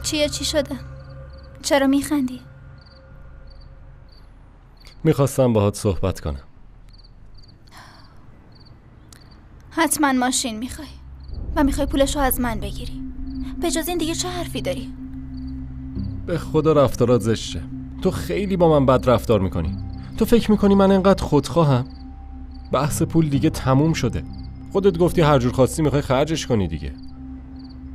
چی شده؟ چرا میخندی؟ میخواستم باهات صحبت کنم. حتما ماشین میخوای و میخوای پولشو از من بگیری. به جز این دیگه چه حرفی داری؟ به خدا رفتارات زشته. تو خیلی با من بد رفتار میکنی. تو فکر میکنی من انقدر خودخواهم؟ بحث پول دیگه تموم شده. خودت گفتی هر جور خواستی میخوای خرجش کنی دیگه.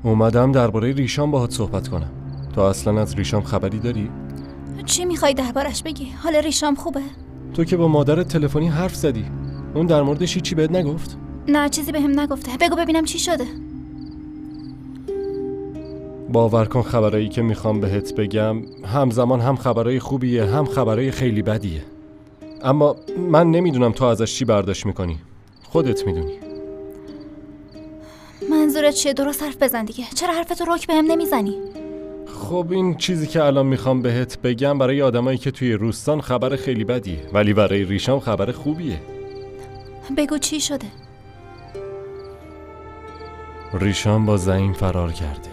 اومدم درباره ریشام باهات صحبت کنم. تو اصلا از ریشام خبری داری؟ چی میخوای دربارش بگی؟ حال ریشام خوبه؟ تو که با مادرت تلفنی حرف زدی. اون در موردش چی بهت نگفت؟ نه، چیزی بهم نگفته. بگو ببینم چی شده. باور کن خبرایی که میخوام بهت بگم همزمان هم خبرای خوبیه هم خبرای خیلی بدیه. اما من نمیدونم تو ازش چی برداشت میکنی. خودت میدونی. منظورت چیه؟ درست حرف بزن دیگه. چرا حرفتو رک بهم نمیزنی؟ خب این چیزی که الان میخوام بهت بگم برای آدمایی که توی روستان خبر خیلی بدیه، ولی برای ریشام خبر خوبیه. بگو چی شده؟ ریشام با زعیم فرار کرده.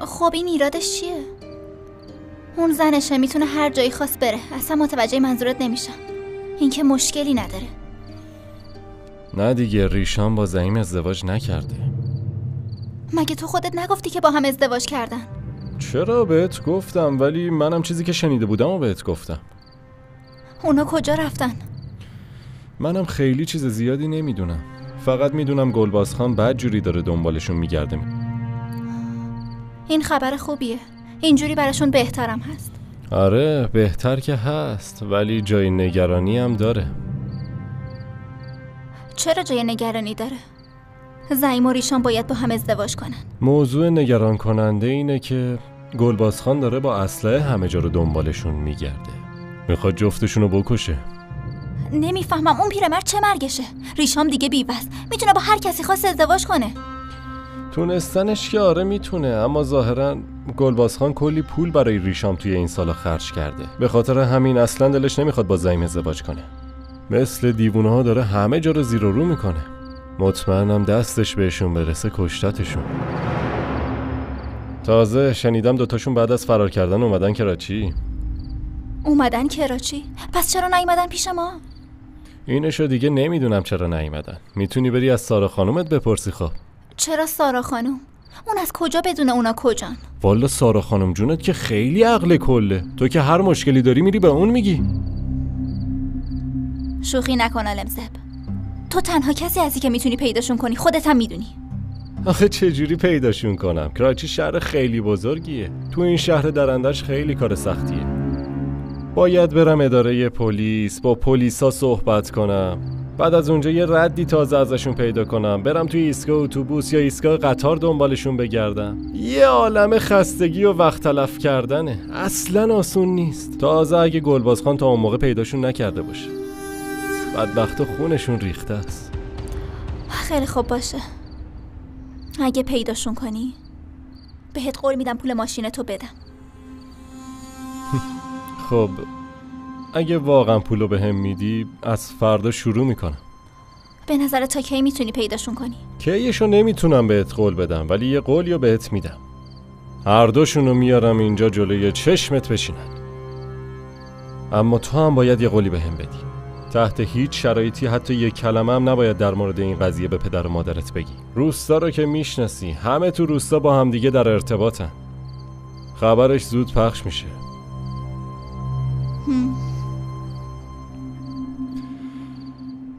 خب این ایرادش چیه؟ اون زنشه، میتونه هر جایی خواست بره. اصلا متوجه منظورت نمیشم. این که مشکلی نداره. نه دیگه، ریشام با زعیم ازدواج نکرده. مگه تو خودت نگفتی که با هم ازدواج کردن؟ چرا بهت گفتم، ولی منم چیزی که شنیده بودم و بهت گفتم. اونا کجا رفتن؟ منم خیلی چیز زیادی نمیدونم. فقط میدونم گلباز خان بدجوری داره دنبالشون میگرده. این خبر خوبیه. اینجوری براشون بهترم هست. آره بهتر که هست، ولی جای نگرانی هم داره. چرا جای نگرانی داره؟ زعیم و ریشان باید با هم ازدواج کنن. موضوع نگران کننده اینه که گلباز خان داره با اسلحه همه جا رو دنبالشون میگرده. میخواد جفتشون رو بکشه. نمیفهمم اون پیرمرد چه مرگشه؟ ریشام دیگه بی‌بس، میتونه با هر کسی خواست ازدواج کنه. تونستنش که آره میتونه، اما ظاهرا گلباز خان کلی پول برای ریشام توی این سالا خرج کرده. به خاطر همین اصلا دلش نمیخواد با زعیم ازدواج کنه. مثل دیوونه ها داره همه جا رو زیر و رو میکنه. مطمئنم دستش بهشون برسه کشتتشون. تازه شنیدم دوتاشون بعد از فرار کردن اومدن کراچی. اومدن کراچی؟ پس چرا نیومدن پیش ما؟ اینشو دیگه نمیدونم چرا نیومدن. میتونی بری از سارا خانومت بپرسی. خب چرا سارا خانوم؟ اون از کجا بدونه اونا کجان؟ والا سارا خانم جونت که خیلی عقل کله. تو که هر مشکلی داری میری به اون میگی. شوخی نکن علمزب. تو تنها کسی هستی که میتونی پیداشون کنی. خودت هم میدونی. آخه چجوری پیداشون کنم؟ کراچی شهر خیلی بزرگیه. تو این شهر درندش خیلی کار سختیه. باید برم اداره پلیس، با پلیسا صحبت کنم، بعد از اونجا یه ردی تازه ازشون پیدا کنم، برم توی ایستگاه اتوبوس یا ایستگاه قطار دنبالشون بگردم. یه عالمه خستگی و وقت تلف کردنه. اصلا آسون نیست. تازه اگه گلباز خان تا اون موقع پیداشون نکرده باشه. بدبخت خونشون ریخته است. خیلی خوب باشه. اگه پیداشون کنی بهت قول میدم پول ماشین تو بدم. خب اگه واقعا پولو بهم میدی از فردا شروع میکنم. به نظر تا کی میتونی پیداشون کنی؟ کیشو نمیتونم بهت قول بدم، ولی یه قولیو بهت میدم. هر دوشونو میارم اینجا جلوی چشمت بشینن. اما تو هم باید یه قولی بهم بدی. تحت هیچ شرایطی حتی یک کلمه هم نباید در مورد این قضیه به پدر و مادرت بگی. روستا رو که میشناسی، همه تو روستا با هم دیگه در ارتباطن. خبرش زود پخش میشه.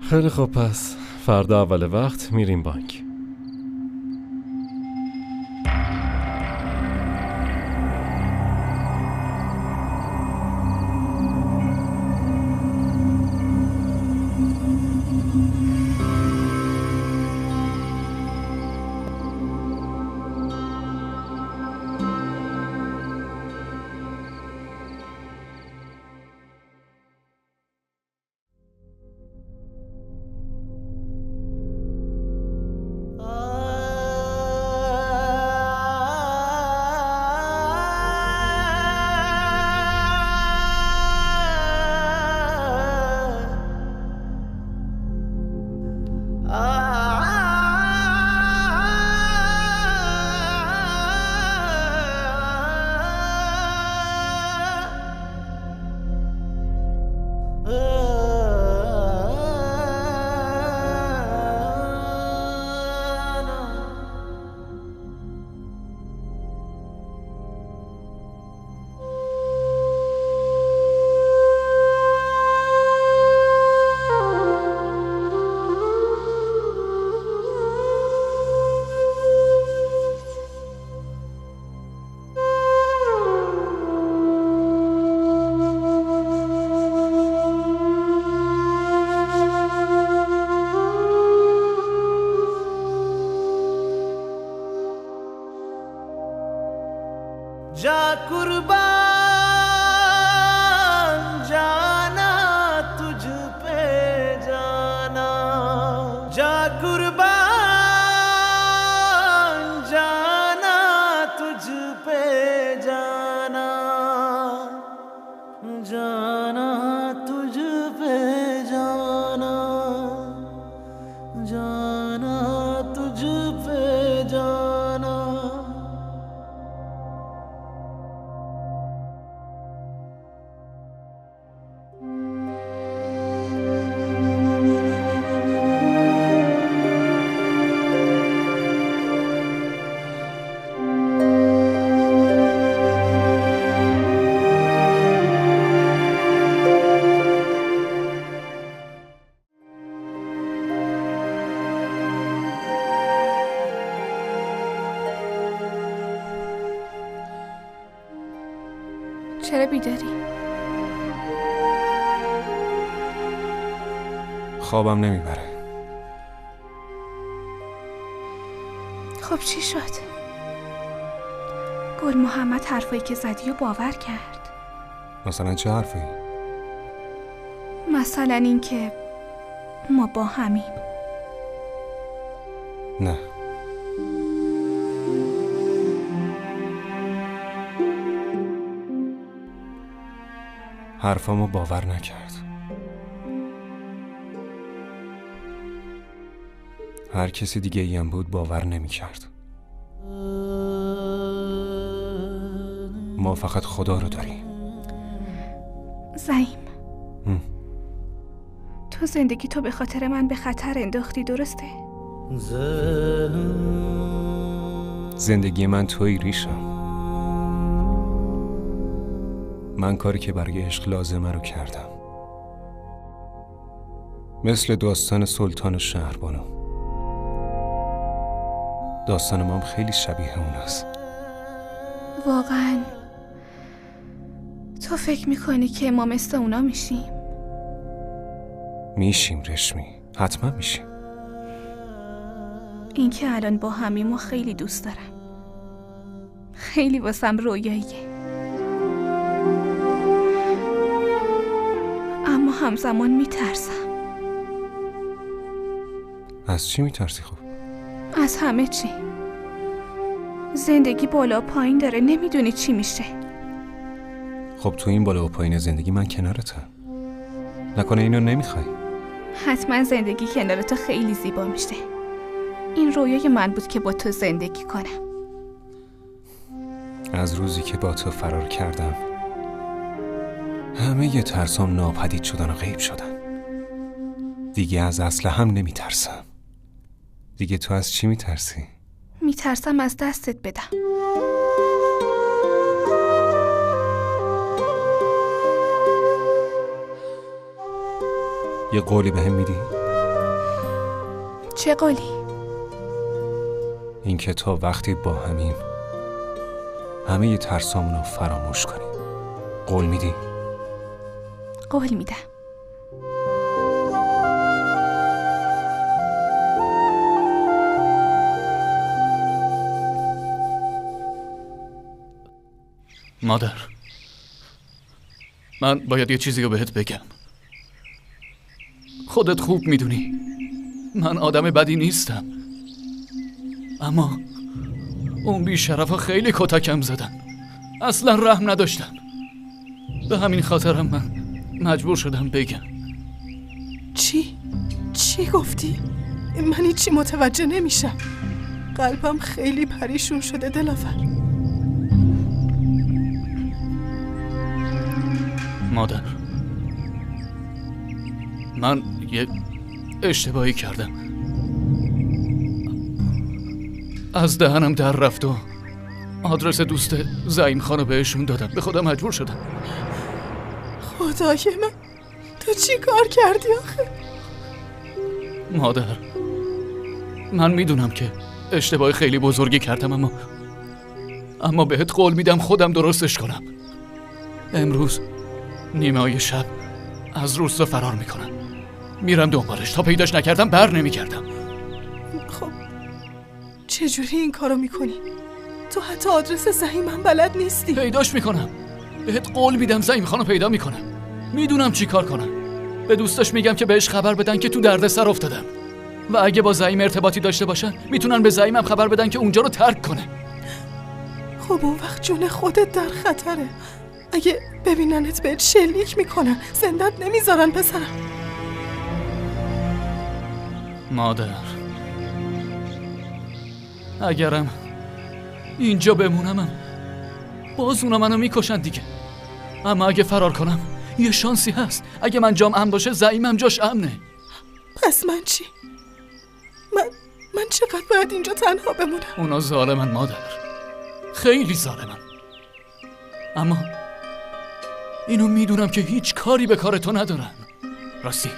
خیلی خوب، پس فردا اول وقت میریم بانک. कुर्बान जाना तुझ पे जाना जा कुर्बान जाना तुझ पे जाना जाना तुझ पे जाना जाना तुझ पे जाना چرا بیداری؟ خوابم نمیبره. خب چی شد؟ گل محمد حرفایی که زدی و باور کرد. مثلا چه حرفی؟ مثلا این که ما با همیم. نه. حرفامو باور نکرد. هر کسی دیگه ایم بود باور نمیکرد. ما فقط خدا رو داریم. زعیم، تو زندگی تو به خاطر من به خطر انداختی، درسته؟ زندگی من توی ریشم. من کاری که برای عشق لازمه رو کردم. مثل داستان سلطان و شهربانو. داستان ما هم خیلی شبیه اون است. واقعا تو فکر میکنی که ما مثل اونا میشیم؟ میشیم رشمی، حتما میشیم. این که الان با همیم و خیلی دوست دارم. خیلی واسم رویاییه. اما همزمان میترسم. از چی میترسی خب؟ از همه چی. زندگی بالا پایین داره، نمیدونی چی میشه. خب تو این بالا و پایین زندگی من کنارتم. نکنه اینو نمیخوای؟ حتما زندگی کنار تو خیلی زیبا میشه. این رویای من بود که با تو زندگی کنم. از روزی که با تو فرار کردم همه ی ترسام ناپدید شدن و غیب شدن. دیگه از اصل هم نمیترسم. دیگه تو از چی میترسی؟ میترسم از دستت بدم. یه قولی بهم میدی؟ چه قولی؟ این که تا وقتی با همیم همه ی ترسامونو فراموش کنی. قول میدی؟ قول میدم. مادر، من باید یه چیزی رو بهت بگم. خودت خوب میدونی من آدم بدی نیستم، اما اون بیشرفا خیلی کتکم زدن، اصلا رحم نداشتن. به همین خاطرم من مجبور شدم بگم. چی گفتی؟ من هیچی متوجه نمیشم. قلبم خیلی پریشون شده دلافر. مادر، من یه اشتباهی کردم. از دهنم در رفت و آدرس دوست زعیم خانو بهشون دادم. به خودم مجبور شدم. خدای من، تو چی کار کردی آخه؟ مادر، من میدونم که اشتباه خیلی بزرگی کردم، اما بهت قول میدم خودم درستش کنم. امروز نیمه‌های شب از روستا فرار میکنم، میرم دنبالش. تا پیداش نکردم بر نمیگردم. خب چجوری این کارو میکنی؟ تو حتی آدرس زعیمم بلد نیستی. پیداش میکنم، بهت قول میدم زعیم خانو پیدا میکنم. میدونم چی کار کنم. به دوستاش میگم که بهش خبر بدن که تو دردسر افتادم و اگه با زعیم ارتباطی داشته باشن میتونن به زعیمم خبر بدن که اونجا رو ترک کنه. خب اون وقت جون خودت در خطره. اگه ببیننت بهت شلیک میکنن، زندت نمیذارن پسرم. مادر، اگرم اینجا بمونم باز اونا منو میکشن دیگه. اما اگه فرار کنم یه شانسی هست. اگه من جام امن باشه زعیمم جاش امنه. پس من چی؟ من چقدر باید اینجا تنها بمونم؟ اونا ظالمن مادر، خیلی ظالمن. اما اینو میدونم که هیچ کاری به کار تو ندارن. راستی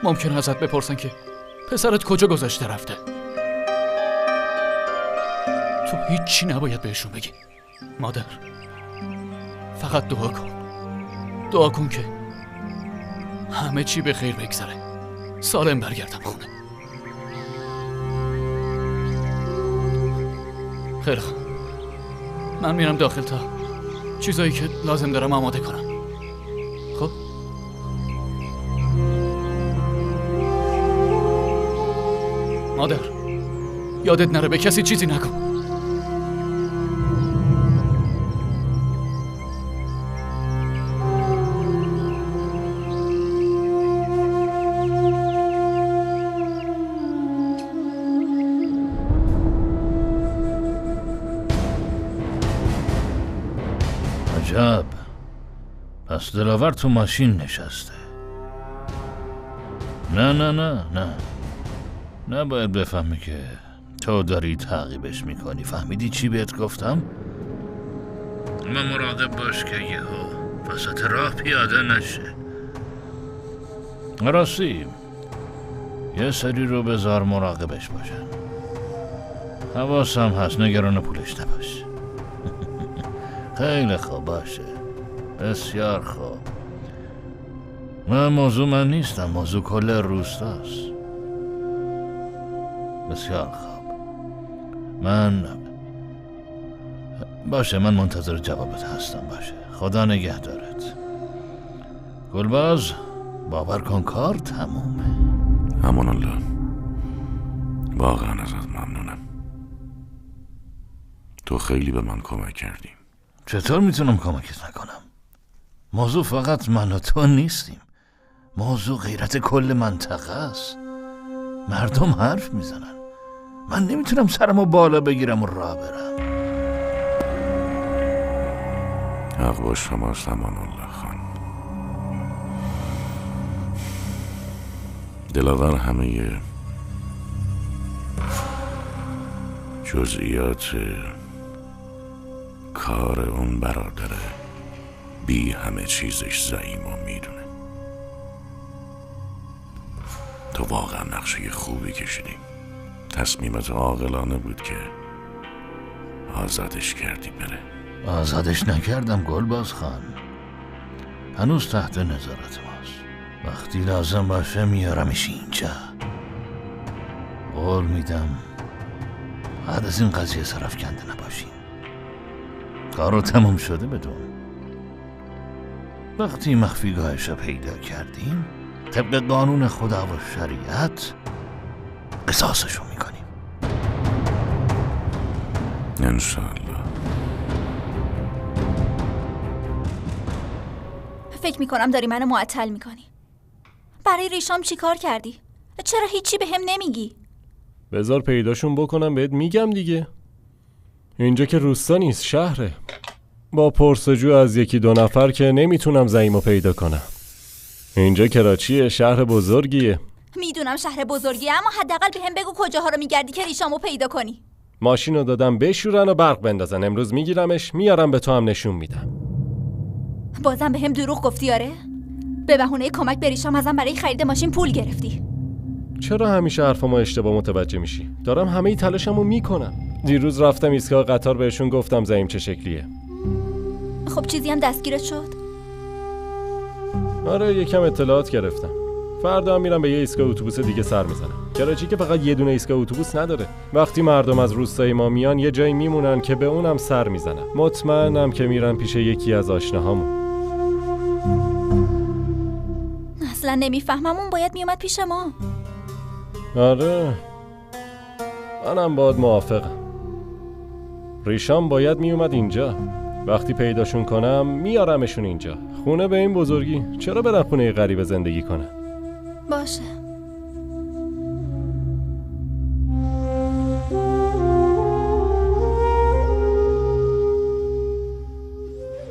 ممکنه ازت بپرسن که پسرت کجا گذاشته رفته. تو هیچی نباید بهشون بگی مادر. فقط دعا کن که همه چی به خیر بگذره، سالم برگردم خونه. خیلی خوب، من میرم داخل تا چیزایی که لازم دارم آماده کنم. خب مادر، یادت نره به کسی چیزی نکن. عجب، پس دلاور تو ماشین نشسته. نه نباید بفهمی که تو داری تعقیبش میکنی. فهمیدی چی بهت گفتم؟ اما مراقب باش که یهو وسط راه پیاده نشه. راستی یه سری رو بذار مراقبش باشن. حواسم هست، نگران پولش نباش. خیلی خوب، باشه، بسیار خوب. من نیستم، موضوع کل روستاست. بسیار خوب. باشه، من منتظر جوابت هستم. باشه، خدا نگهدارت. گلباز، باور کن کار تمومه. امان الله، واقعا ازت ممنونم. تو خیلی به من کمک کردی. چطور میتونم کمکت نکنم؟ موضوع فقط من و تو نیستیم. موضوع غیرت کل منطقه است. مردم حرف میزنن. من نمیتونم سرمو بالا بگیرم و راه برم. حق با شماست امان الله خان. دلاور همه جزئیات کار اون برادره، بی همه چیزش زعیمو میدونه. تو واقعا نقشه خوبی کشیدی. تصمیمت عاقلانه بود که آزادش کردی بره. آزادش نکردم گلباز خان، هنوز تحت نظارت ماست. وقتی لازم باشه میارمش اینجا. قول میدم بعد از این قضیه سرفکنده نباشیم. کارو تموم شده بدون. وقتی مخفیگاهش رو پیدا کردیم، طبق قانون خدا و شریعت قصاصشو میکنیم. انشالله. فکر میکنم داری منو معطل میکنی. برای ریشام چی کار کردی؟ چرا هیچی به هم نمیگی؟ بذار پیداشون بکنم بهت میگم دیگه. اینجا که روستا نیست، شهره. با پرسجو از 1-2 نفر که نمیتونم زعیمو پیدا کنم. اینجا کراچیه، شهر بزرگیه. میدونم شهر بزرگیه، اما حداقل به هم بگو کجاها رو میگردی که ریشامو پیدا کنی. ماشینو دادم بشورن و برق بندازن. امروز میگیرمش، میارم به تو هم نشون میدم. بازم به هم دروغ گفتی؟ آره؟ به بهونه کمک به ریشام ازم برای خرید ماشین پول گرفتی. چرا همیشه حرفامو اشتباه متوجه میشی؟ دارم همه تلاشمو میکنم. دیروز رفتم ایستگاه قطار، بهشون گفتم زعیم چه شکلیه. خب چیزی هم دستگیرت شد؟ آره، یکم اطلاعات گرفتم. فردا هم میرم به یه ایستگاه اتوبوس دیگه سر میزنم. کراچی که فقط یه دونه ایستگاه اتوبوس نداره. وقتی مردم از روستای ما میان یه جایی میمونن که به اونم سر میزنن. مطمئنم که میرن پیش یکی از آشناهامون. اصلا نمیفهمم اون باید میومد پیش ما. آره منم باهات موافقم. ریشام باید میومد اینجا. وقتی پیداشون کنم میارمشون اینجا. خونه به این بزرگی چرا برن خونه غریبه زندگی کنن؟ باشه.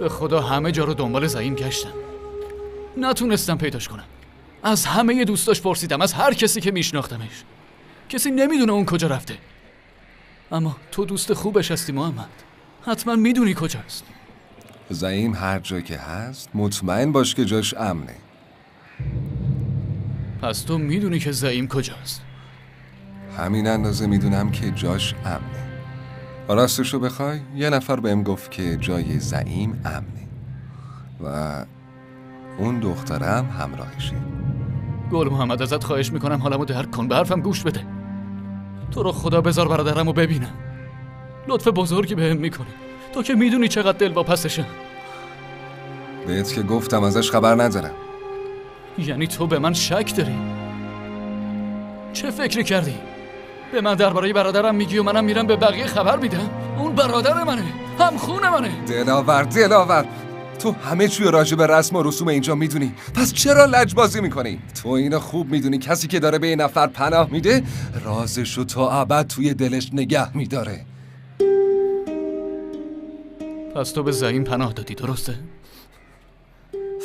به خدا همه جا رو دنبال زعیم گشتم، نتونستم پیداش کنم. از همه دوستاش پرسیدم، از هر کسی که میشناختمش. کسی نمیدونه اون کجا رفته. اما تو دوست خوبش هستی محمد، حتما میدونی کجاست. زعیم هر جا که هست مطمئن باش که جاش امنه. پس تو میدونی که زعیم کجاست؟ همین اندازه میدونم که جاش امنه. راستشو بخوای یه نفر بهم گفت که جای زعیم امنه و اون دخترم همراهشه. گل محمد ازت خواهش میکنم حالمو درک کن، به حرفم گوش بده. تو رو خدا بذار برادرمو ببینم. لطف بزرگی بهم میکنی. تو که میدونی چقدر دلواپسشم. بهت که گفتم ازش خبر ندارم. یعنی تو به من شک داری؟ چه فکری کردی؟ به من درباره برادرم میگی و منم میرم به بقیه خبر میدم؟ اون برادر منه، هم خون منه. دلاور تو همه چی راجع به رسم و رسوم اینجا میدونی، پس چرا لجبازی میکنی؟ تو اینو خوب میدونی کسی که داره به یه نفر پناه میده رازشو تا ابد توی دلش نگه میداره. پس تو به زعیم پناه دادی، درسته؟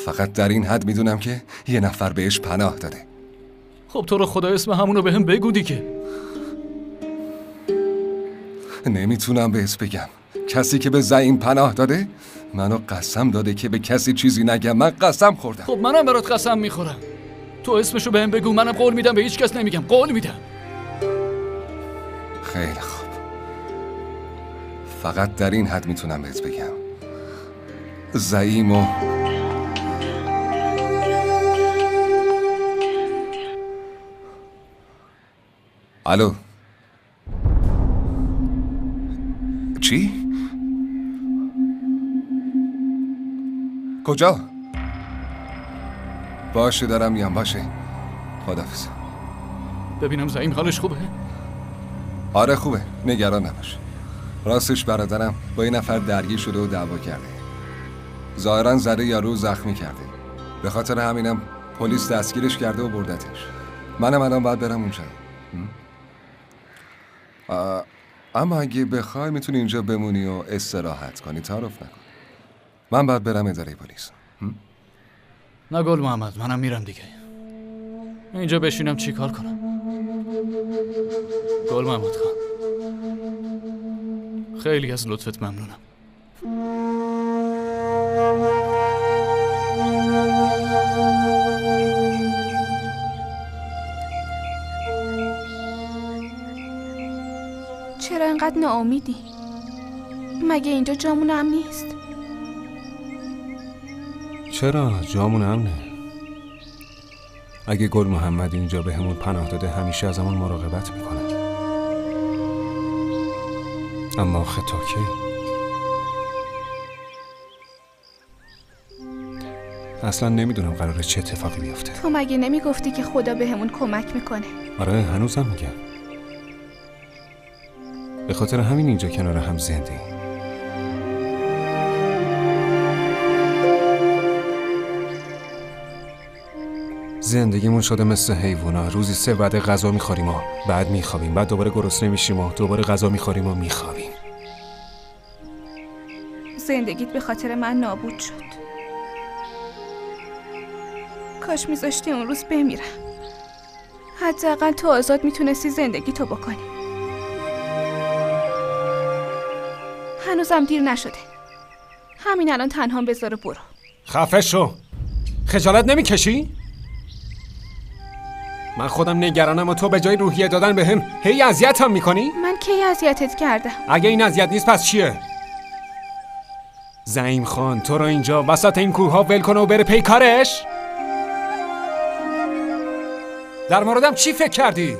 فقط در این حد میدونم که یه نفر بهش پناه داده. خب تو رو خدا اسم همونو بهم بگو دیگه. نمیتونم بهت بگم. کسی که به زعیم پناه داده منو قسم داده که به کسی چیزی نگم. من قسم خوردم. خب منم برات قسم میخورم. تو اسمشو بهم بگو، منم قول میدم به هیچ کس نمیگم. قول میدم. خیلی خوب. فقط در این حد میتونم بهت بگم زعیمو الو. چی؟ کجا؟ باشه دارم میام. باشه خداحافظ. ببینم زعیم حالش خوبه؟ آره خوبه، نگران نباش. راستش برادرم با یه نفر درگیر شده و دعوا کرده. ظاهرا زده یارو زخمی کرده. به خاطر همینم پلیس دستگیرش کرده و بردتش. منم الان باید برم اونجا. اما اگه بخوای میتونی اینجا بمونی و استراحت کنی، تعارف نکن. من باید برم اداره پلیس. نه گل محمد، منم میرم دیگه. اینجا بشینم چی کار کنم؟ گل محمد خان، خیلی از لطفت ممنونم. چرا انقدر ناامیدی؟ مگه اینجا جامون امن نیست؟ چرا؟ جامون امنه. اگه گل محمد اینجا به همون پناه داده همیشه از همون مراقبت میکنه. اما آخه تا کی؟ اصلا نمیدونم قراره چه اتفاقی بیفته. تو مگه نمیگفتی که خدا به همون کمک میکنه؟ آره هنوزم میگم. به خاطر همین اینجا کنار هم زنده. زندگیمون شده مثل حیوونا. روزی 3 وعده غذا میخوریم و بعد میخوابیم، بعد دوباره گرسنه میشیم و دوباره غذا میخوریم و میخوابیم. زندگیت به خاطر من نابود شد. کاش میذاشتی اون روز بمیرم. حداقل تو آزاد میتونستی زندگی تو بکنی. هنوزم دیر نشده. همین الان تنها بذار برو. خفه شو. خجالت نمیکشی؟ من خودم نگرانم و تو به جای روحیه دادن به هم هی اذیتم میکنی؟ من کی اذیتت کردم؟ اگه این اذیت نیست پس چیه؟ زعیم خان تو رو اینجا وسط این کوه ها ول کنه و بره پی کارش؟ در موردم چی فکر کردی؟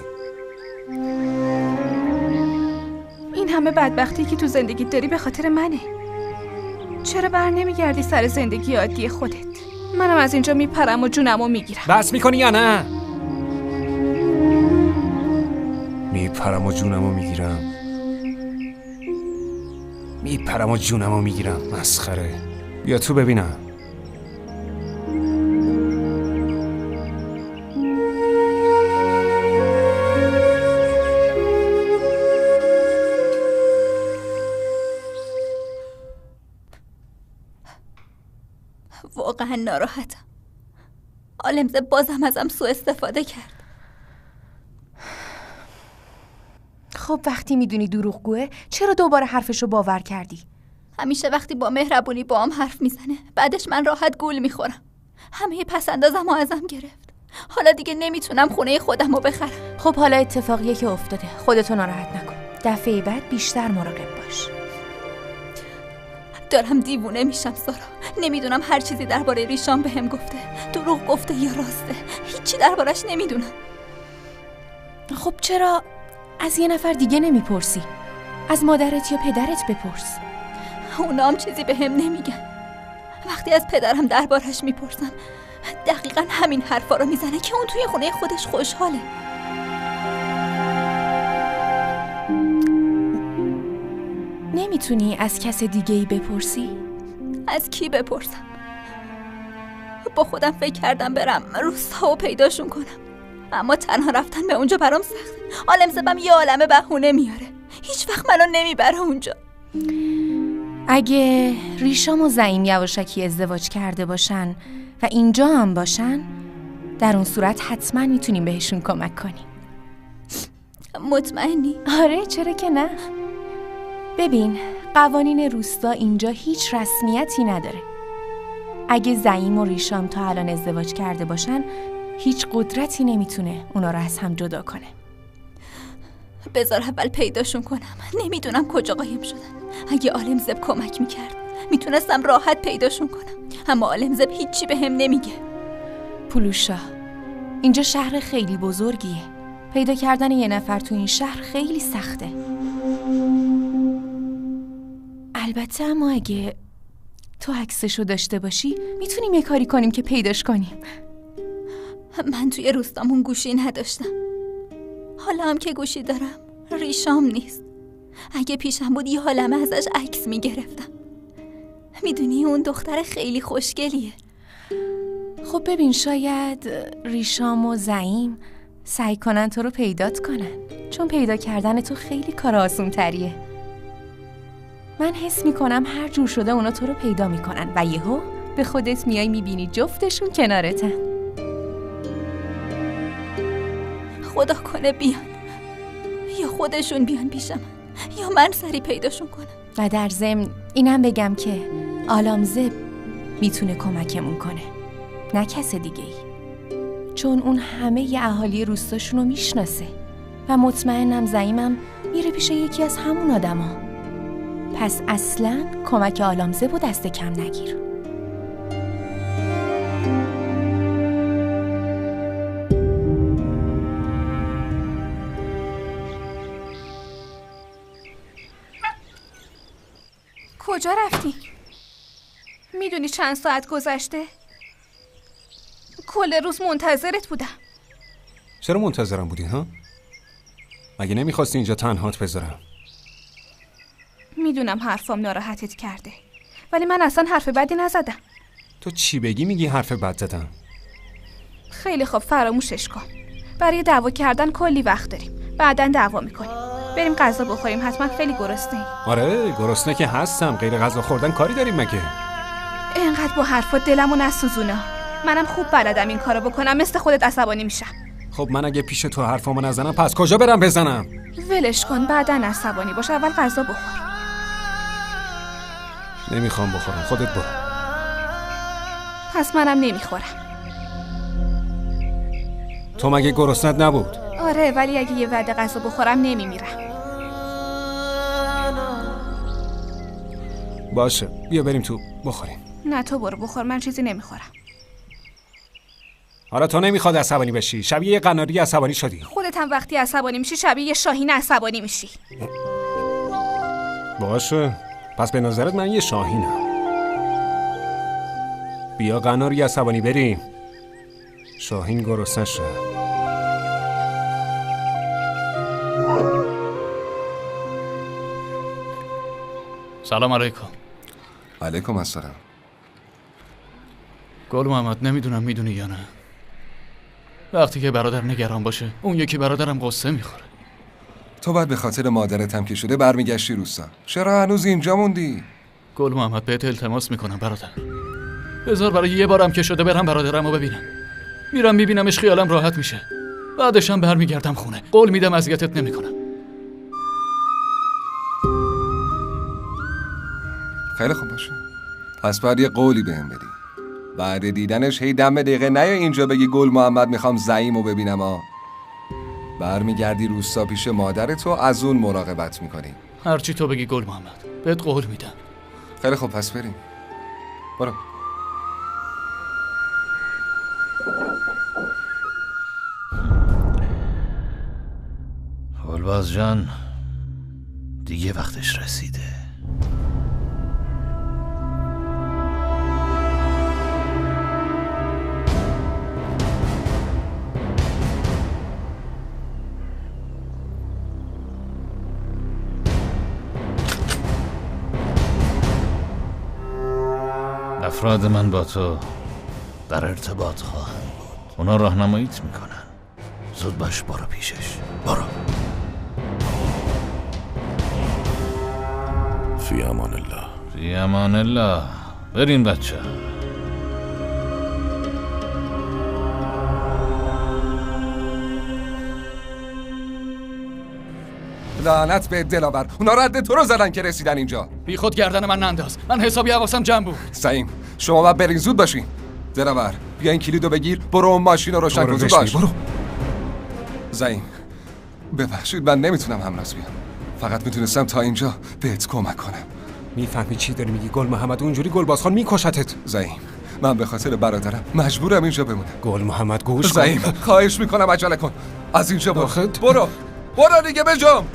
همه بدبختی که تو زندگی داری به خاطر منه. چرا بر نمیگردی سر زندگی عادی خودت؟ منم از اینجا میپرم و جونمو میگیرم. بس میکنی یا نه؟ میپرم و جونمو میگیرم. میپرم و جونمو میگیرم. مسخره. بیا تو ببینم. واقعا ناراحتم. عالمزه بازم ازم سوء استفاده کرد. خب وقتی میدونی دروغگوه چرا دوباره حرفشو باور کردی؟ همیشه وقتی با مهربونی با هم حرف میزنه بعدش من راحت گول میخورم. همه پسندازمو ازم گرفت. حالا دیگه نمیتونم خونه خودمو بخرم. خب حالا اتفاقیه که افتاده، خودتو ناراحت نکن. دفعه بعد بیشتر مراقب باش. دارم دیوونه میشم سارا. نمیدونم هر چیزی درباره ریشام بهم گفته. دروغ گفته یا راسته. هیچی دربارش نمیدونم. خب چرا از یه نفر دیگه نمیپرسی؟ از مادرت یا پدرت بپرس. اونا هم چیزی بهم نمیگن. وقتی از پدرم دربارش میپرسم دقیقا همین حرفا رو میزنه که اون توی خونه خودش خوشحاله. نمیتونی از کس دیگه‌ای بپرسی؟ از کی بپرسم؟ با خودم فکر کردم برم روستا و پیداشون کنم، اما تنها رفتن به اونجا برام سخته. عالمزبم یه عالمه بهونه میاره، هیچ وقت منو نمیبره اونجا. اگه ریشام و زعیم یواشکی ازدواج کرده باشن و اینجا هم باشن، در اون صورت حتما میتونیم بهشون کمک کنیم. مطمئنی؟ آره، چرا که نه؟ ببین، قوانین روستا اینجا هیچ رسمیتی نداره. اگه زعیم و ریشام تا الان ازدواج کرده باشن، هیچ قدرتی نمیتونه اونا رو از هم جدا کنه. بذار اول پیداشون کنم. نمیدونم کجا قایم شدن. اگه عالمزب کمک میکرد میتونستم راحت پیداشون کنم، اما عالمزب هیچی بهم نمیگه. پولوشا، اینجا شهر خیلی بزرگیه. پیدا کردن یه نفر تو این شهر خیلی سخته. البته اما اگه تو عکسشو داشته باشی میتونیم یه کاری کنیم که پیداش کنیم. من توی روستامون گوشی نداشتم. حالا هم که گوشی دارم ریشام نیست. اگه پیشم بود یه عالمه ازش عکس میگرفتم. میدونی اون دختر خیلی خوشگلیه. خب ببین، شاید ریشام و زعیم سعی کنن تو رو پیدات کنن، چون پیدا کردن تو خیلی کار آسون تریه. من حس میکنم هر جور شده اونا تو رو پیدا میکنن و یهو به خودت میای میبینی جفتشون کنارتن. خدا کنه بیان، یا خودشون بیان پیشم یا من سری پیداشون کنم. و در ضمن اینم بگم که عالمزب میتونه کمکمون کنه، نه کس دیگه ای، چون اون همه ی اهالی روستاشون رو میشناسه و مطمئنم زعیمم میره پیش یکی از همون آدما. پس اصلا کمک عالمزب رو دست کم نگیر. کجا رفتی؟ میدونی چند ساعت گذشته؟ کل روز منتظرت بودم. چرا منتظرم بودی ها؟ مگه نمیخواستی اینجا تنهات بذارم؟ میدونم حرفام ناراحتت کرده، ولی من اصلا حرف بدی نزدم. تو چی بگی میگی حرف بد زدم؟ خیلی خوب، فراموشش کن. برای دعوا کردن کلی وقت داریم، بعداً دعوا میکنیم. بریم غذا بخوریم، حتما خیلی گرسنه‌ای. آره گرسنه که هستم، غیر غذا خوردن کاری داریم مگه؟ اینقدر با حرفات دلمو نسوزونه. منم خوب بلدم این کارو بکنم، مثل خودت عصبانی میشم. خب من اگه پیش تو حرفامو نزنم پس کجا برم بزنم؟ ولش کن، بعداً عصبانی باش، اول غذا بخور. نمیخوام بخورم، خودت برو. پس منم نمیخورم. تو مگه گرسنت نبود؟ آره، ولی اگه یه وعده غذا بخورم نمیمیرم. باشه بیا بریم تو بخوریم. نه تو برو بخور، من چیزی نمیخورم. حالا تو نمیخواد عصبانی بشی، شبیه یه قناری عصبانی شدی. خودت هم وقتی عصبانی میشی شبیه یه شاهین عصبانی میشی. باشه، پس به نظرت من یه شاهینم. بیا قناری عصبانی بریم. شاهین گرسنه شه. سلام علیکم. علیکم السلام. گل محمد، نمیدونم میدونی یا نه، وقتی که برادر نگران باشه اون یکی برادرم قصه میخوره. تو بعد به خاطر مادرت هم که شده برمیگشتی روستا. چرا هنوز اینجا موندی؟ گل محمد بهت التماس میکنم برادر، بذار برای یه بارم که شده برم برادرمو ببینم. میرم میبینمش خیالم راحت میشه، بعدش هم برمیگردم خونه. قول میدم اذیتت نمیکنم. خیلی خوب باشه. پس بعد یه قولی بهم بدی. بعد دیدنش هی دم دقیقه نیا اینجا بگی گل محمد میخوام زعیمو ببینم ها. برمیگردی روستا پیش مادرت و از اون مراقبت میکنی. هرچی تو بگی گل محمد، بهت قول میدم. خیلی خوب، پس بریم. برو. گلباز جان، دیگه وقتش رسیده. افراد من با تو در ارتباط خواهند بود. اونا راهنماییت میکنن. زود باش، برو پیشش. برو. فی امان الله. فی امان الله. بریم بچه. لعنت به دلاور، اونا رد تو رو زدن که رسیدن اینجا. بی خود گردن من ننداز، من حسابی حواسم جمع بود. زعیم، شما باید برین، زود باشین. دلاور، بیا این کلیدو بگیر، برو اون ماشین رو روشن کن. زود باش. برو. زعیم، ببخشید من نمیتونم همراز بیام. فقط میتونستم تا اینجا بهت کمک کنم. میفهمی چی داری میگی گل محمد؟ اونجوری گلباز خان میکشتت. زعیم، من به خاطر برادرم مجبورم اینجا بمونم. گل محمد گوش کن. زعیم، خواهش میکنم عجله کن. از اینجا برو. برو دیگه بجام.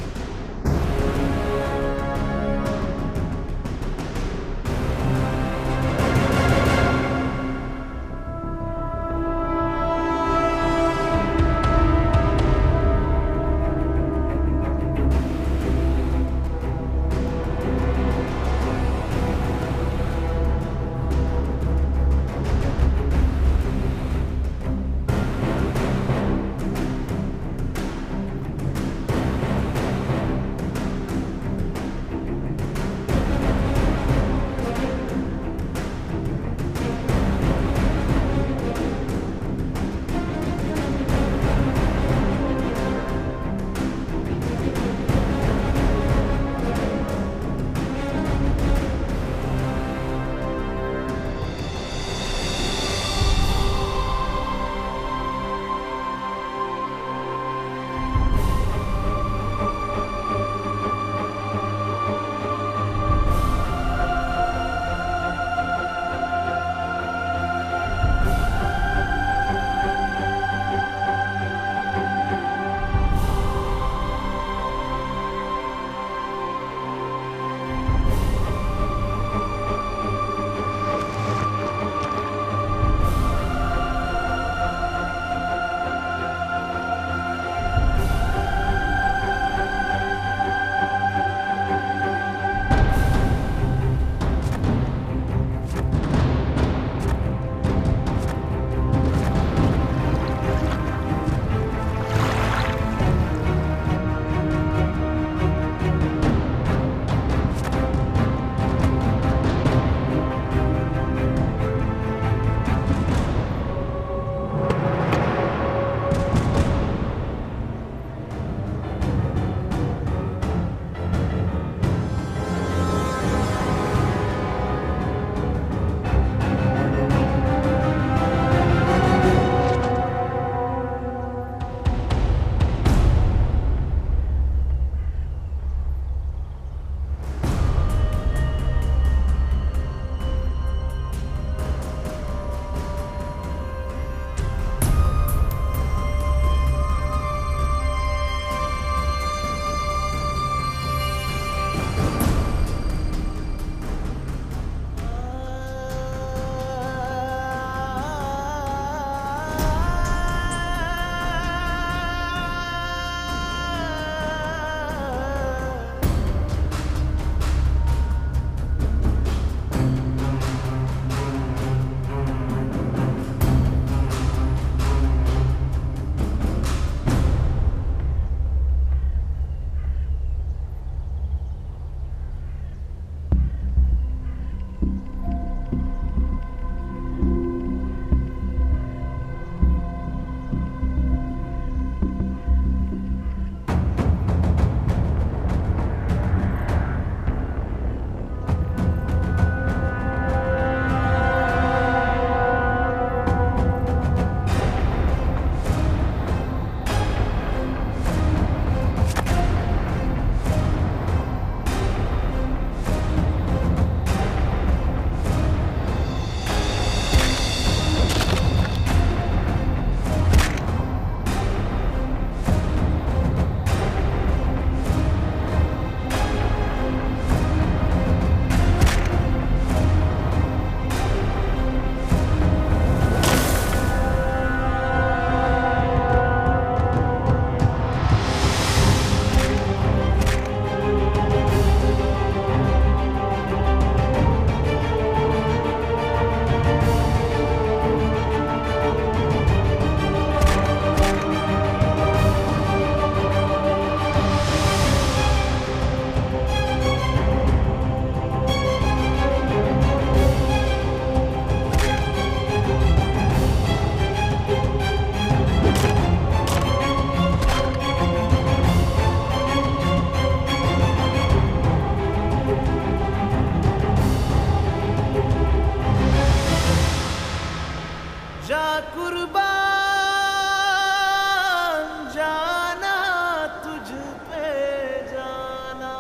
कुर्बान जाना तुझ पे जाना।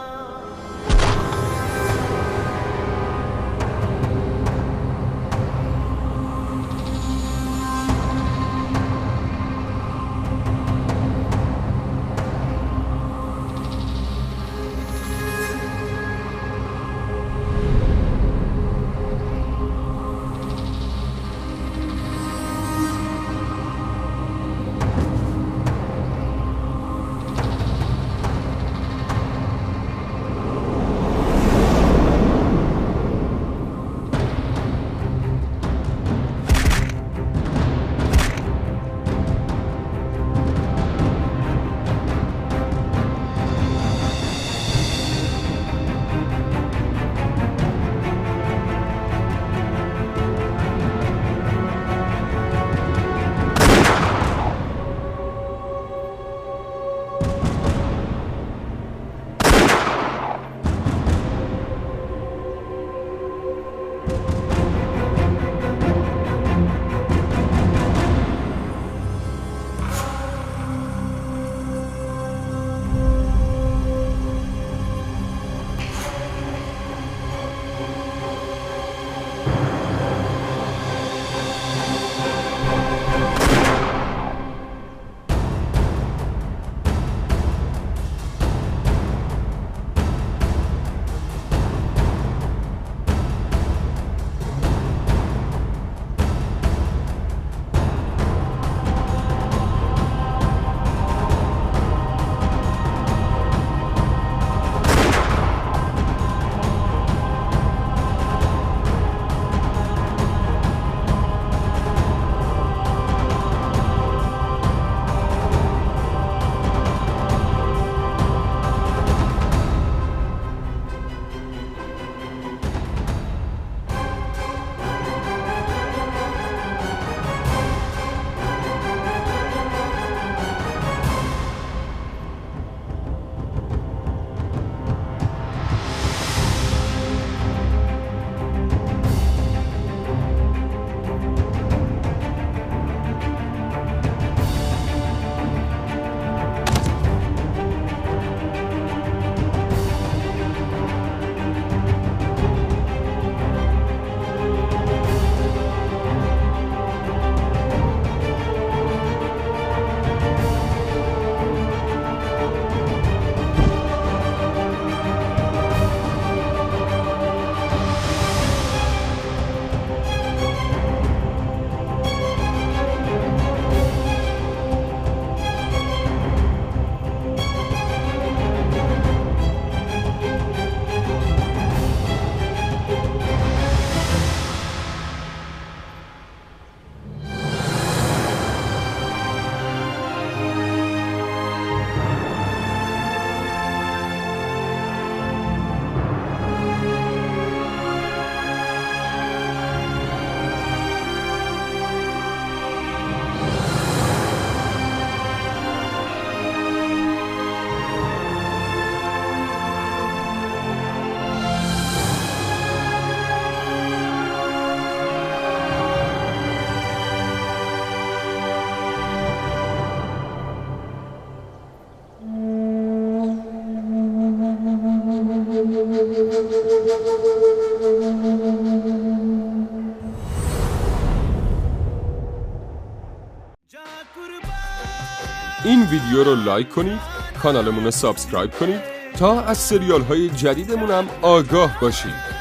این ویدیو رو لایک کنید، کانالمون رو سابسکرایب کنید تا از سریال های جدیدمون هم آگاه باشید.